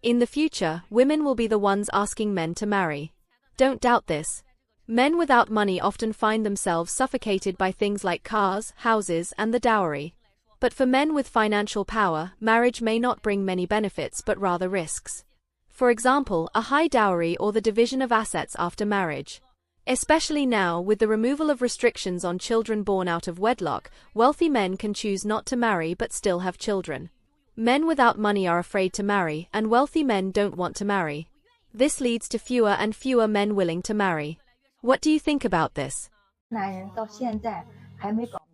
In the future, women will be the ones asking men to marry. Don't doubt this. Men without money often find themselves suffocated by things like cars, houses, and the dowry. But for men with financial power, marriage may not bring many benefits but rather risks. For example, a high dowry or the division of assets after marriage. Especially now, with the removal of restrictions on children born out of wedlock, wealthy men can choose not to marry but still have children. Men without money are afraid to marry, and wealthy men don't want to marry. This leads to fewer and fewer men willing to marry. What do you think about this?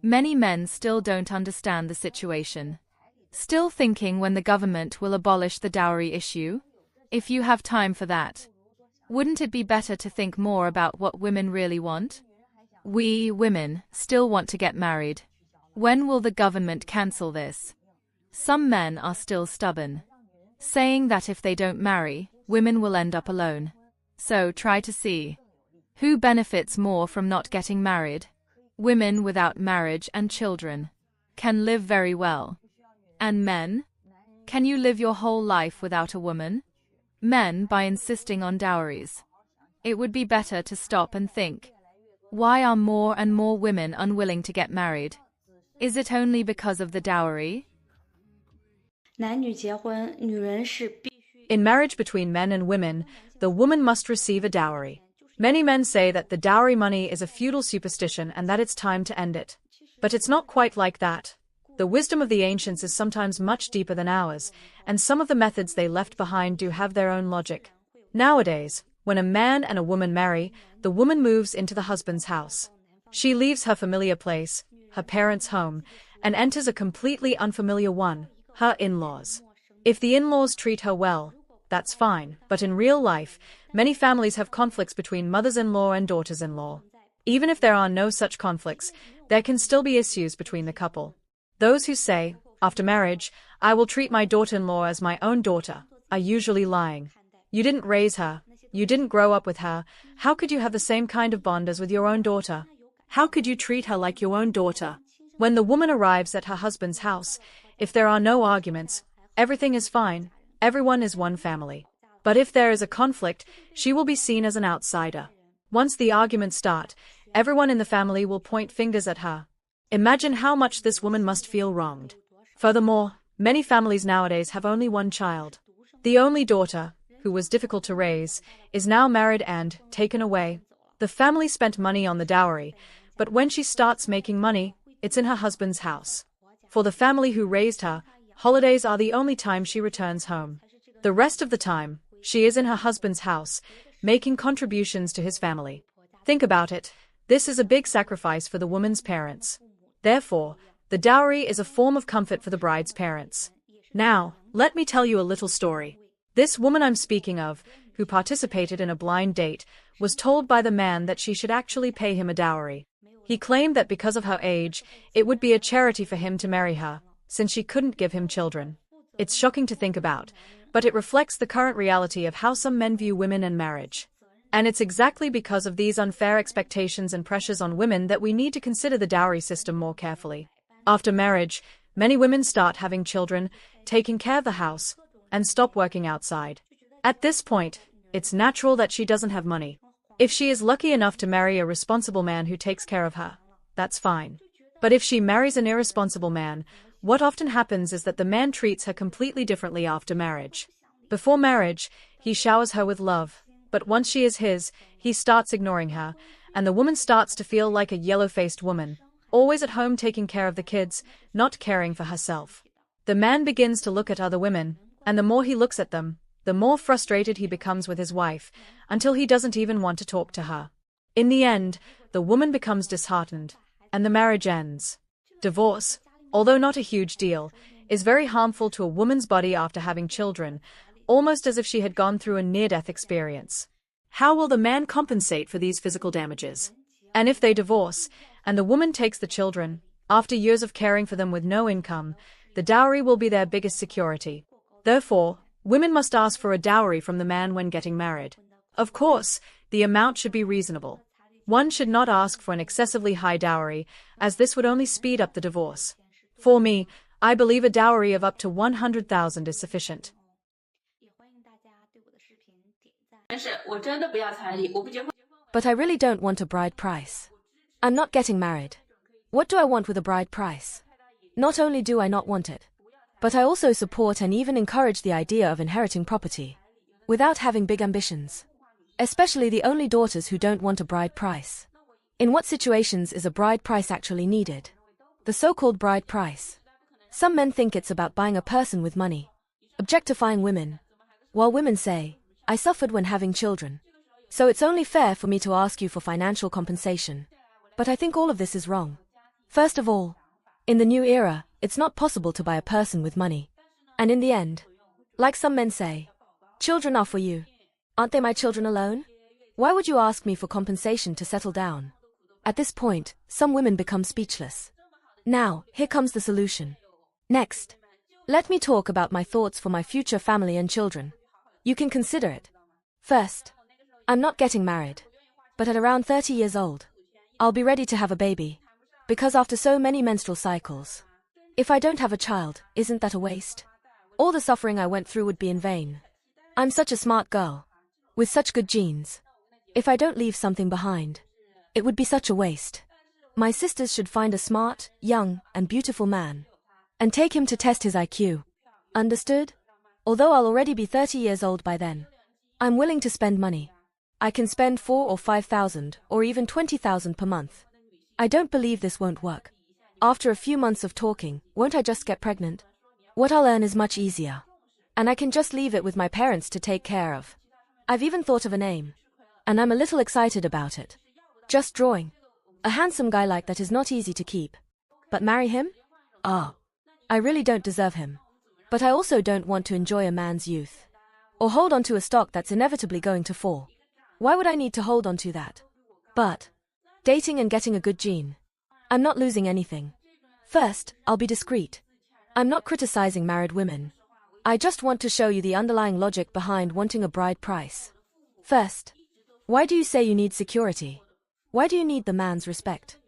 Many men still don't understand the situation. Still thinking when the government will abolish the dowry issue? If you have time for that, wouldn't it be better to think more about what women really want? We, women, still want to get married. When will the government cancel this? Some men are still stubborn, saying that if they don't marry, women will end up alone. So try to see who benefits more from not getting married. Women without marriage and children can live very well. And men? Can you live your whole life without a woman? Men by insisting on dowries. It would be better to stop and think. Why are more and more women unwilling to get married? Is it only because of the dowry? In marriage between men and women, the woman must receive a dowry. Many men say that the dowry money is a feudal superstition and that it's time to end it. But it's not quite like that. The wisdom of the ancients is sometimes much deeper than ours, and some of the methods they left behind do have their own logic. Nowadays, when a man and a woman marry, the woman moves into the husband's house. She leaves her familiar place, her parents' home, and enters a completely unfamiliar one, her in-laws. If the in-laws treat her well, that's fine, but in real life, many families have conflicts between mothers-in-law and daughters-in-law. Even if there are no such conflicts, there can still be issues between the couple. Those who say, after marriage, I will treat my daughter-in-law as my own daughter, are usually lying. You didn't raise her, you didn't grow up with her, how could you have the same kind of bond as with your own daughter? How could you treat her like your own daughter? When the woman arrives at her husband's house, if there are no arguments, everything is fine, everyone is one family. But if there is a conflict, she will be seen as an outsider. Once the arguments start, everyone in the family will point fingers at her. Imagine how much this woman must feel wronged. Furthermore, many families nowadays have only one child. The only daughter, who was difficult to raise, is now married and taken away. The family spent money on the dowry, but when she starts making money, it's in her husband's house. For the family who raised her, holidays are the only time she returns home. The rest of the time, she is in her husband's house, making contributions to his family. Think about it. This is a big sacrifice for the woman's parents. Therefore, the dowry is a form of comfort for the bride's parents. Now, let me tell you a little story. This woman I'm speaking of, who participated in a blind date, was told by the man that she should actually pay him a dowry. He claimed that because of her age, it would be a charity for him to marry her, since she couldn't give him children. It's shocking to think about, but it reflects the current reality of how some men view women and marriage. And it's exactly because of these unfair expectations and pressures on women that we need to consider the dowry system more carefully. After marriage, many women start having children, taking care of the house, and stop working outside. At this point, it's natural that she doesn't have money. If she is lucky enough to marry a responsible man who takes care of her, that's fine. But if she marries an irresponsible man, what often happens is that the man treats her completely differently after marriage. Before marriage, he showers her with love, but once she is his, he starts ignoring her, and the woman starts to feel like a yellow-faced woman, always at home taking care of the kids, not caring for herself. The man begins to look at other women, and the more he looks at them, the more frustrated he becomes with his wife, until he doesn't even want to talk to her. In the end, the woman becomes disheartened, and the marriage ends. Divorce, although not a huge deal, is very harmful to a woman's body after having children, almost as if she had gone through a near-death experience. How will the man compensate for these physical damages? And if they divorce, and the woman takes the children, after years of caring for them with no income, the dowry will be their biggest security. Therefore, women must ask for a dowry from the man when getting married. Of course, the amount should be reasonable. One should not ask for an excessively high dowry, as this would only speed up the divorce. For me, I believe a dowry of up to 100,000 is sufficient. But I really don't want a bride price. I'm not getting married. What do I want with a bride price? Not only do I not want it, but I also support and even encourage the idea of inheriting property, without having big ambitions. Especially the only daughters who don't want a bride price. In what situations is a bride price actually needed? The so-called bride price. Some men think it's about buying a person with money, objectifying women, while women say, I suffered when having children, so it's only fair for me to ask you for financial compensation. But I think all of this is wrong. First of all, in the new era, it's not possible to buy a person with money. And in the end, like some men say, children are for you. Aren't they my children alone? Why would you ask me for compensation to settle down? At this point, some women become speechless. Now, here comes the solution. Next, let me talk about my thoughts for my future family and children. You can consider it. First, I'm not getting married. But at around 30 years old, I'll be ready to have a baby. Because after so many menstrual cycles, if I don't have a child, isn't that a waste? All the suffering I went through would be in vain. I'm such a smart girl, with such good genes. If I don't leave something behind, it would be such a waste. My sisters should find a smart, young, and beautiful man, and take him to test his IQ. Understood? Although I'll already be 30 years old by then, I'm willing to spend money. I can spend 4 or 5,000 or even 20,000 per month. I don't believe this won't work. After a few months of talking, won't I just get pregnant? What I'll earn is much easier, and I can just leave it with my parents to take care of. I've even thought of a name, and I'm a little excited about it. Just drawing. A handsome guy like that is not easy to keep. But marry him? Ah. I really don't deserve him. But I also don't want to enjoy a man's youth, or hold on to a stock that's inevitably going to fall. Why would I need to hold on to that? But dating and getting a good gene. I'm not losing anything. First, I'll be discreet. I'm not criticizing married women. I just want to show you the underlying logic behind wanting a bride price. First, why do you say you need security? Why do you need the man's respect?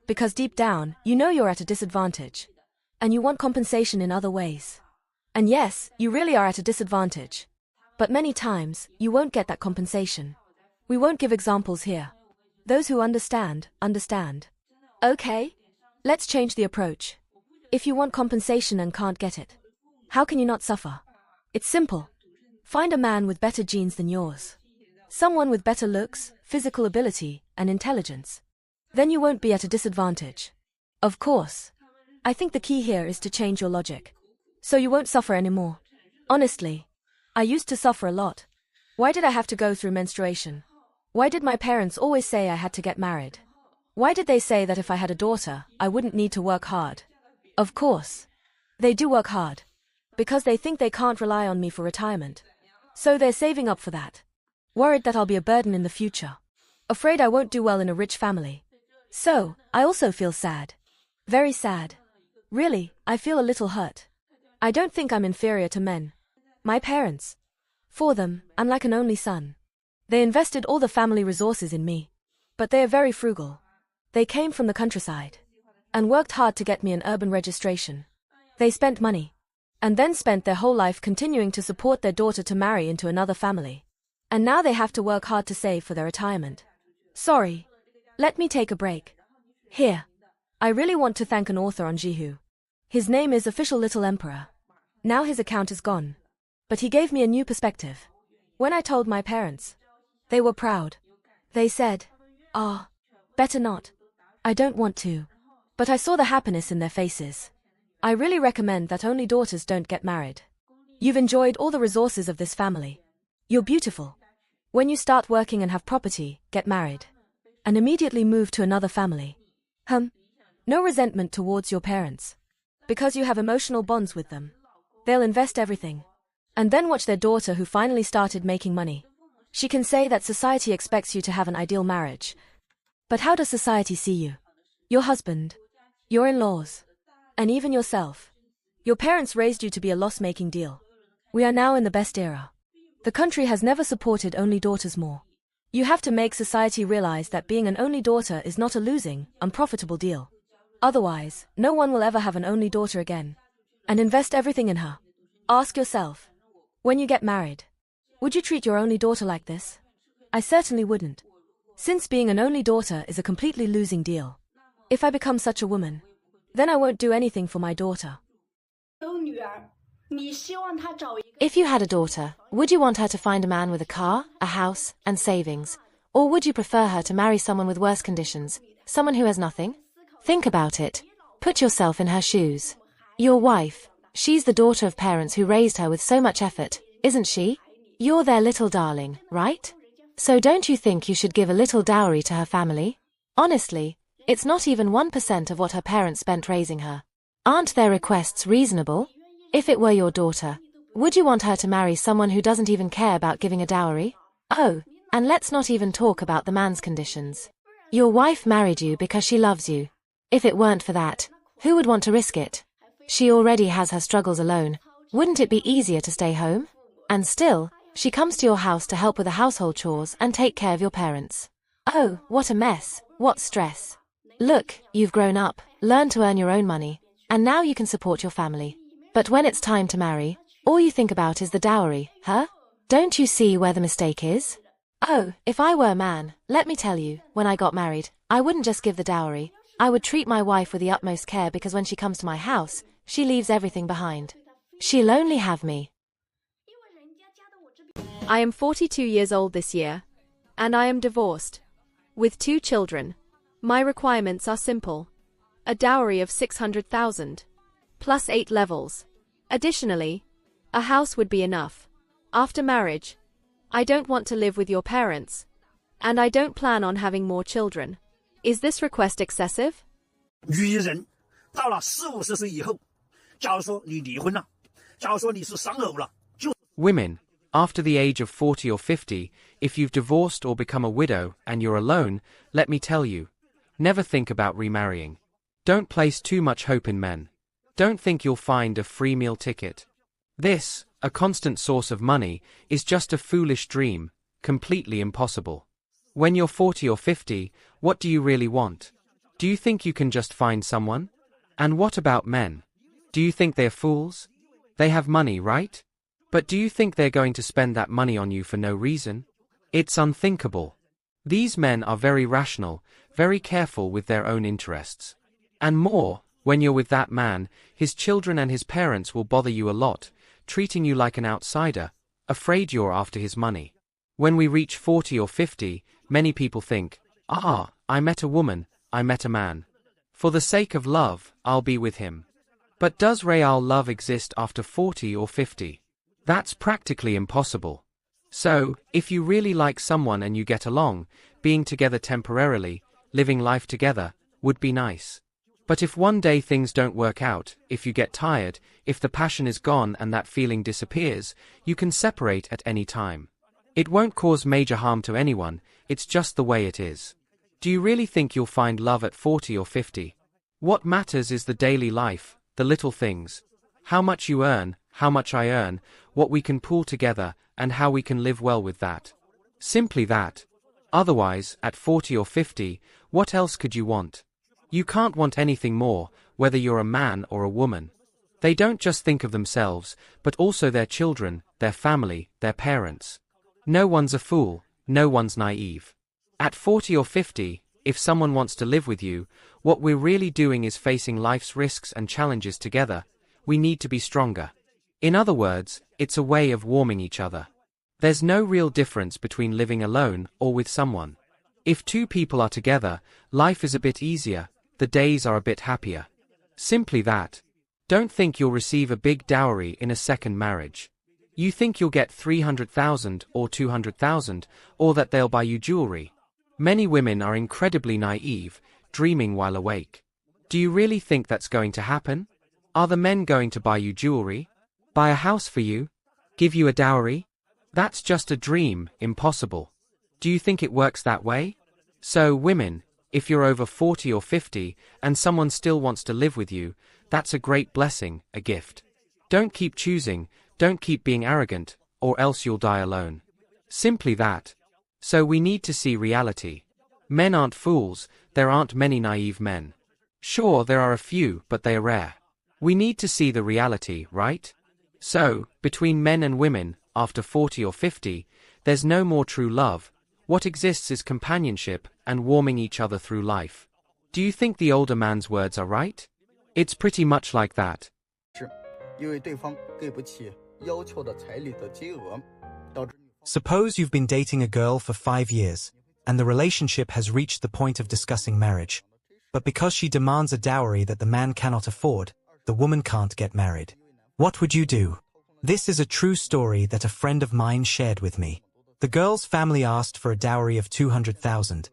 Because deep down, you know you're at a disadvantage. And you want compensation in other ways. And yes, you really are at a disadvantage. But many times, you won't get that compensation. We won't give examples here. Those who understand, understand. Okay? Let's change the approach. If you want compensation and can't get it, how can you not suffer? It's simple. Find a man with better genes than yours. Someone with better looks, physical ability, and intelligence. Then you won't be at a disadvantage. Of course. I think the key here is to change your logic. So you won't suffer anymore. Honestly, I used to suffer a lot. Why did I have to go through menstruation? Why did my parents always say I had to get married? Why did they say that if I had a daughter, I wouldn't need to work hard? Of course. They do work hard. Because they think they can't rely on me for retirement. So they're saving up for that. Worried that I'll be a burden in the future. Afraid I won't do well in a rich family. So, I also feel sad. Very sad. Really, I feel a little hurt. I don't think I'm inferior to men. My parents. For them, I'm like an only son. They invested all the family resources in me. But they are very frugal. They came from the countryside. And worked hard to get me an urban registration. They spent money. And then spent their whole life continuing to support their daughter to marry into another family. And now they have to work hard to save for their retirement. Sorry. Let me take a break. Here. I really want to thank an author on Jihu. His name is Official Little Emperor. Now his account is gone. But he gave me a new perspective. When I told my parents, they were proud. They said, better not. I don't want to. But I saw the happiness in their faces. I really recommend that only daughters don't get married. You've enjoyed all the resources of this family. You're beautiful. When you start working and have property, get married. And immediately move to another family. No resentment towards your parents. Because you have emotional bonds with them. They'll invest everything. And then watch their daughter who finally started making money. She can say that society expects you to have an ideal marriage. But how does society see you? Your husband, your in-laws, and even yourself. Your parents raised you to be a loss-making deal. We are now in the best era. The country has never supported only daughters more. You have to make society realize that being an only daughter is not a losing, unprofitable deal. Otherwise, no one will ever have an only daughter again. And invest everything in her. Ask yourself, when you get married, would you treat your only daughter like this? I certainly wouldn't. Since being an only daughter is a completely losing deal. If I become such a woman, then I won't do anything for my daughter. If you had a daughter, would you want her to find a man with a car, a house, and savings? Or would you prefer her to marry someone with worse conditions, someone who has nothing? Think about it. Put yourself in her shoes. Your wife, she's the daughter of parents who raised her with so much effort, isn't she? You're their little darling, right? So don't you think you should give a little dowry to her family? Honestly, it's not even 1% of what her parents spent raising her. Aren't their requests reasonable? If it were your daughter, would you want her to marry someone who doesn't even care about giving a dowry? Oh, and let's not even talk about the man's conditions. Your wife married you because she loves you. If it weren't for that, who would want to risk it? She already has her struggles alone. Wouldn't it be easier to stay home? And still, she comes to your house to help with the household chores and take care of your parents. Oh, what a mess. What stress. Look, you've grown up, learned to earn your own money, and now you can support your family. But when it's time to marry, all you think about is the dowry, huh? Don't you see where the mistake is? Oh, if I were a man, let me tell you, when I got married, I wouldn't just give the dowry. I would treat my wife with the utmost care because when she comes to my house, she leaves everything behind. She'll only have me. I am 42 years old this year, and I am divorced. With 2 children. My requirements are simple. A dowry of 600,000. Plus 8 levels. Additionally, a house would be enough. After marriage, I don't want to live with your parents, and I don't plan on having more children. Is this request excessive? 女人到了40-50岁以后，假如说你离婚了，假如说你是丧偶了，就 Women, after the age of 40 or 50, if you've divorced or become a widow and you're alone, let me tell you, never think about remarrying. Don't place too much hope in men. Don't think you'll find a free meal ticket. This, a constant source of money, is just a foolish dream, completely impossible. When you're 40 or 50, what do you really want? Do you think you can just find someone? And what about men? Do you think they're fools? They have money, right? But do you think they're going to spend that money on you for no reason? It's unthinkable. These men are very rational, very careful with their own interests. And more, when you're with that man, his children and his parents will bother you a lot, treating you like an outsider, afraid you're after his money. When we reach 40 or 50, many people think, I met a woman, I met a man. For the sake of love, I'll be with him. But does real love exist after 40 or 50? That's practically impossible. So, if you really like someone and you get along, being together temporarily, living life together, would be nice. But if one day things don't work out, if you get tired, if the passion is gone and that feeling disappears, you can separate at any time. It won't cause major harm to anyone, it's just the way it is. Do you really think you'll find love at 40 or 50? What matters is the daily life, the little things. How much you earn, how much I earn, what we can pool together, and how we can live well with that. Simply that. Otherwise, at 40 or 50, what else could you want? You can't want anything more, whether you're a man or a woman. They don't just think of themselves, but also their children, their family, their parents. No one's a fool, no one's naive. At 40 or 50, if someone wants to live with you, what we're really doing is facing life's risks and challenges together. We need to be stronger. In other words, it's a way of warming each other. There's no real difference between living alone or with someone. If 2 people are together, life is a bit easier, the days are a bit happier. Simply that. Don't think you'll receive a big dowry in a second marriage. You think you'll get 300,000 or 200,000, or that they'll buy you jewelry. Many women are incredibly naive, dreaming while awake. Do you really think that's going to happen? Are the men going to buy you jewelry? Buy a house for you? Give you a dowry? That's just a dream, impossible. Do you think it works that way? So, women, if you're over 40 or 50, and someone still wants to live with you, that's a great blessing, a gift. Don't keep choosing, don't keep being arrogant, or else you'll die alone. Simply that. So we need to see reality. Men aren't fools, there aren't many naive men. Sure, there are a few, but they are rare. We need to see the reality, right? So, between men and women, after 40 or 50, there's no more true love. What exists is companionship and warming each other through life. Do you think the older man's words are right? It's pretty much like that. 因为对方给不起要求的彩礼的金额，导致 Suppose you've been dating a girl for 5 years, and the relationship has reached the point of discussing marriage. But because she demands a dowry that the man cannot afford, the woman can't get married. What would you do? This is a true story that a friend of mine shared with me. The girl's family asked for a dowry of 200,000,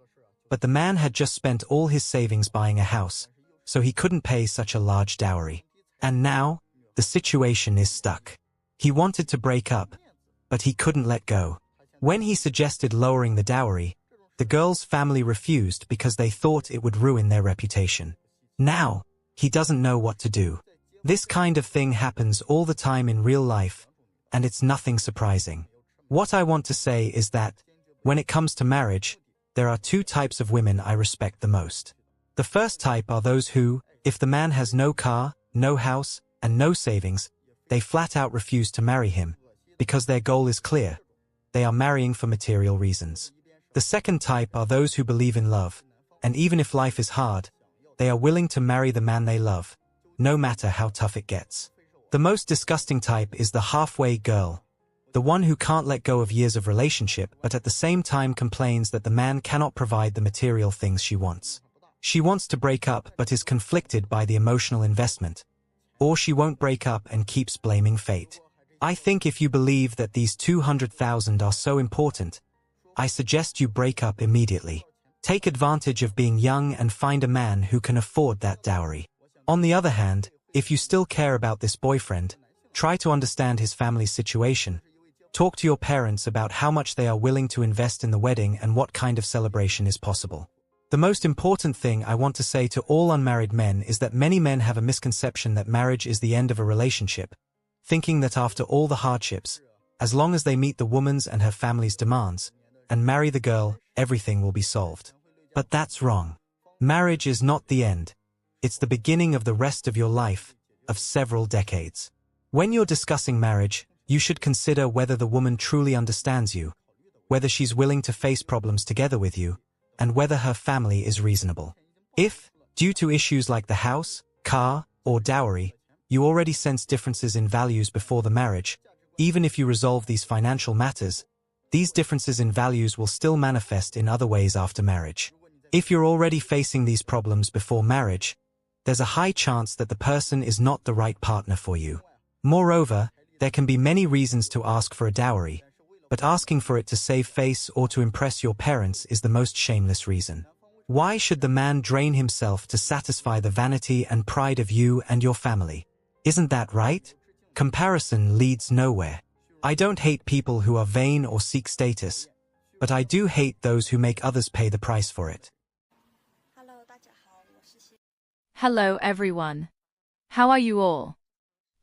but the man had just spent all his savings buying a house, so he couldn't pay such a large dowry. And now, the situation is stuck. He wanted to break up, but he couldn't let go. When he suggested lowering the dowry, the girl's family refused because they thought it would ruin their reputation. Now, he doesn't know what to do. This kind of thing happens all the time in real life, and it's nothing surprising. What I want to say is that, when it comes to marriage, there are 2 types of women I respect the most. The first type are those who, if the man has no car, no house, and no savings, they flat out refuse to marry him, because their goal is clear. They are marrying for material reasons. The second type are those who believe in love, and even if life is hard, they are willing to marry the man they love, no matter how tough it gets. The most disgusting type is the halfway girl, the one who can't let go of years of relationship but at the same time complains that the man cannot provide the material things she wants. She wants to break up but is conflicted by the emotional investment, or she won't break up and keeps blaming fate. I think if you believe that these 200,000 are so important, I suggest you break up immediately. Take advantage of being young and find a man who can afford that dowry. On the other hand, if you still care about this boyfriend, try to understand his family's situation. Talk to your parents about how much they are willing to invest in the wedding and what kind of celebration is possible. The most important thing I want to say to all unmarried men is that many men have a misconception that marriage is the end of a relationship, thinking that after all the hardships, as long as they meet the woman's and her family's demands, and marry the girl, everything will be solved. But that's wrong. Marriage is not the end. It's the beginning of the rest of your life, of several decades. When you're discussing marriage, you should consider whether the woman truly understands you, whether she's willing to face problems together with you, and whether her family is reasonable. If, due to issues like the house, car, or dowry, you already sense differences in values before the marriage, even if you resolve these financial matters, these differences in values will still manifest in other ways after marriage. If you're already facing these problems before marriage, there's a high chance that the person is not the right partner for you. Moreover, there can be many reasons to ask for a dowry, but asking for it to save face or to impress your parents is the most shameless reason. Why should the man drain himself to satisfy the vanity and pride of you and your family? Isn't that right? Comparison leads nowhere. I don't hate people who are vain or seek status, but I do hate those who make others pay the price for it. Hello everyone. How are you all?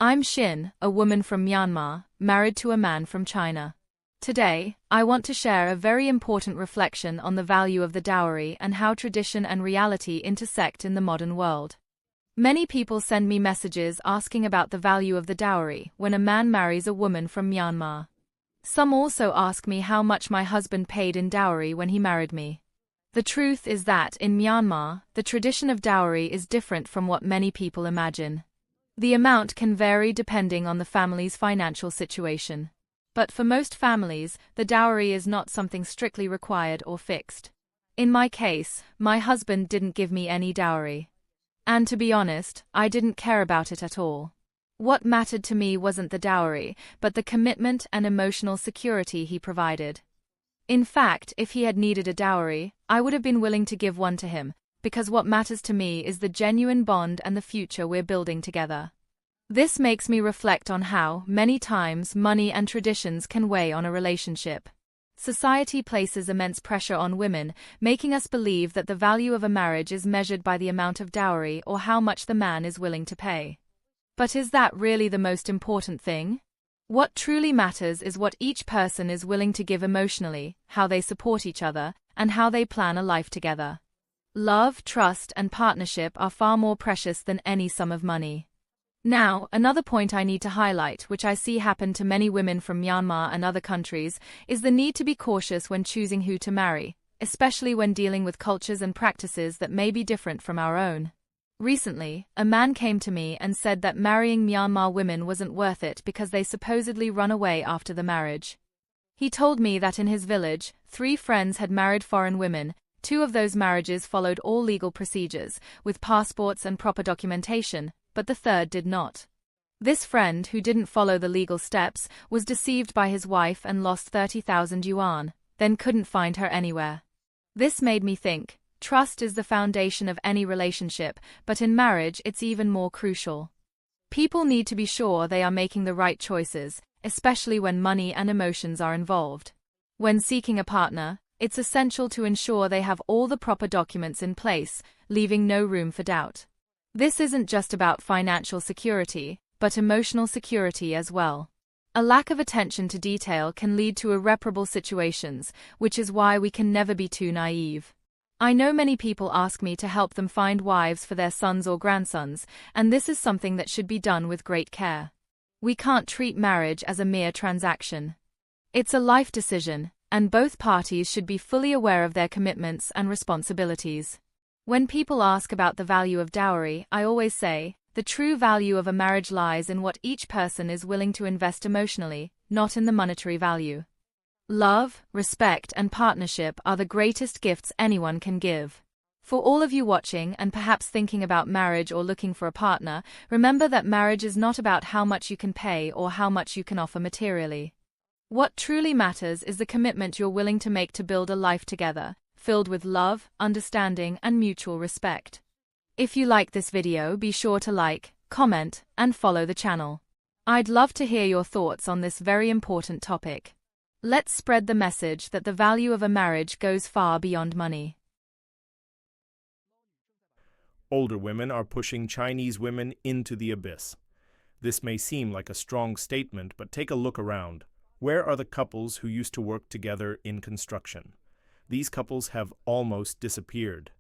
I'm Xin, a woman from Myanmar, married to a man from China. Today, I want to share a very important reflection on the value of the dowry and how tradition and reality intersect in the modern world. Many people send me messages asking about the value of the dowry when a man marries a woman from Myanmar. Some also ask me how much my husband paid in dowry when he married me. The truth is that in Myanmar, the tradition of dowry is different from what many people imagine. The amount can vary depending on the family's financial situation. But for most families, the dowry is not something strictly required or fixed. In my case, my husband didn't give me any dowry. And to be honest, I didn't care about it at all. What mattered to me wasn't the dowry, but the commitment and emotional security he provided. In fact, if he had needed a dowry, I would have been willing to give one to him, because what matters to me is the genuine bond and the future we're building together. This makes me reflect on how, many times, money and traditions can weigh on a relationship. Society places immense pressure on women, making us believe that the value of a marriage is measured by the amount of dowry or how much the man is willing to pay. But is that really the most important thing? What truly matters is what each person is willing to give emotionally, how they support each other, and how they plan a life together. Love, trust, and partnership are far more precious than any sum of money. Now, another point I need to highlight, which I see happen to many women from Myanmar and other countries, is the need to be cautious when choosing who to marry, especially when dealing with cultures and practices that may be different from our own. Recently, a man came to me and said that marrying Myanmar women wasn't worth it because they supposedly run away after the marriage. He told me that in his village, 3 friends had married foreign women. 2 of those marriages followed all legal procedures, with passports and proper documentation, but the 3rd did not. This friend, who didn't follow the legal steps, was deceived by his wife and lost 30,000 yuan, then couldn't find her anywhere. This made me think, trust is the foundation of any relationship, but in marriage it's even more crucial. People need to be sure they are making the right choices, especially when money and emotions are involved. When seeking a partner, it's essential to ensure they have all the proper documents in place, leaving no room for doubt. This isn't just about financial security, but emotional security as well. A lack of attention to detail can lead to irreparable situations, which is why we can never be too naive. I know many people ask me to help them find wives for their sons or grandsons, and this is something that should be done with great care. We can't treat marriage as a mere transaction. It's a life decision, and both parties should be fully aware of their commitments and responsibilities. When people ask about the value of dowry, I always say, the true value of a marriage lies in what each person is willing to invest emotionally, not in the monetary value. Love, respect, and partnership are the greatest gifts anyone can give. For all of you watching and perhaps thinking about marriage or looking for a partner, remember that marriage is not about how much you can pay or how much you can offer materially. What truly matters is the commitment you're willing to make to build a life together, filled with love, understanding, and mutual respect. If you like this video, be sure to like, comment, and follow the channel. I'd love to hear your thoughts on this very important topic. Let's spread the message that the value of a marriage goes far beyond money. Older women are pushing Chinese women into the abyss. This may seem like a strong statement, but take a look around. Where are the couples who used to work together in construction? These couples have almost disappeared.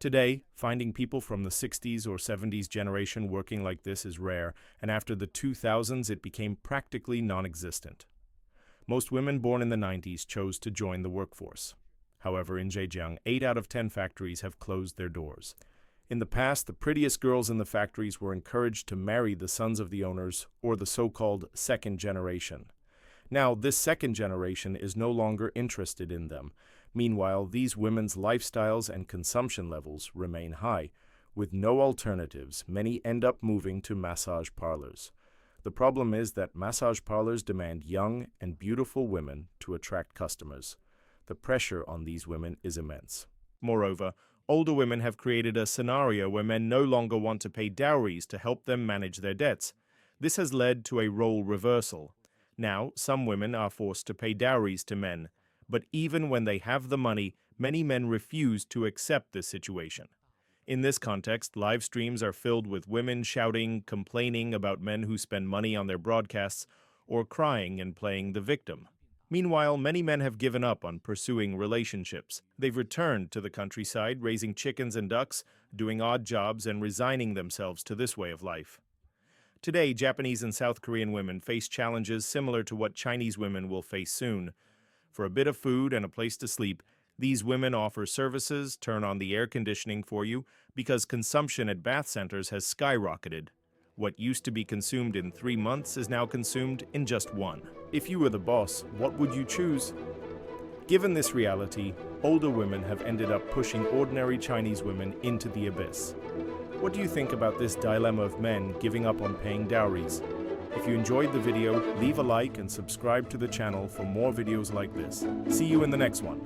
Today, finding people from the 60s or 70s generation working like this is rare, and after the 2000s it became practically non-existent. Most women born in the 90s chose to join the workforce. However, in Zhejiang, 8 out of 10 factories have closed their doors. In the past, the prettiest girls in the factories were encouraged to marry the sons of the owners, or the so-called second generation. Now, this second generation is no longer interested in them. Meanwhile, these women's lifestyles and consumption levels remain high. With no alternatives, many end up moving to massage parlors. The problem is that massage parlors demand young and beautiful women to attract customers. The pressure on these women is immense. Moreover, older women have created a scenario where men no longer want to pay dowries to help them manage their debts. This has led to a role reversal. Now, some women are forced to pay dowries to men. But even when they have the money, many men refuse to accept this situation. In this context, live streams are filled with women shouting, complaining about men who spend money on their broadcasts, or crying and playing the victim. Meanwhile, many men have given up on pursuing relationships. They've returned to the countryside, raising chickens and ducks, doing odd jobs, and resigning themselves to this way of life. Today, Japanese and South Korean women face challenges similar to what Chinese women will face soon. For a bit of food and a place to sleep, these women offer services, turn on the air conditioning for you, because consumption at bath centers has skyrocketed. What used to be consumed in 3 months is now consumed in just 1. If you were the boss, what would you choose? Given this reality, older women have ended up pushing ordinary Chinese women into the abyss. What do you think about this dilemma of men giving up on paying dowries? If you enjoyed the video, leave a like and subscribe to the channel for more videos like this. See you in the next one.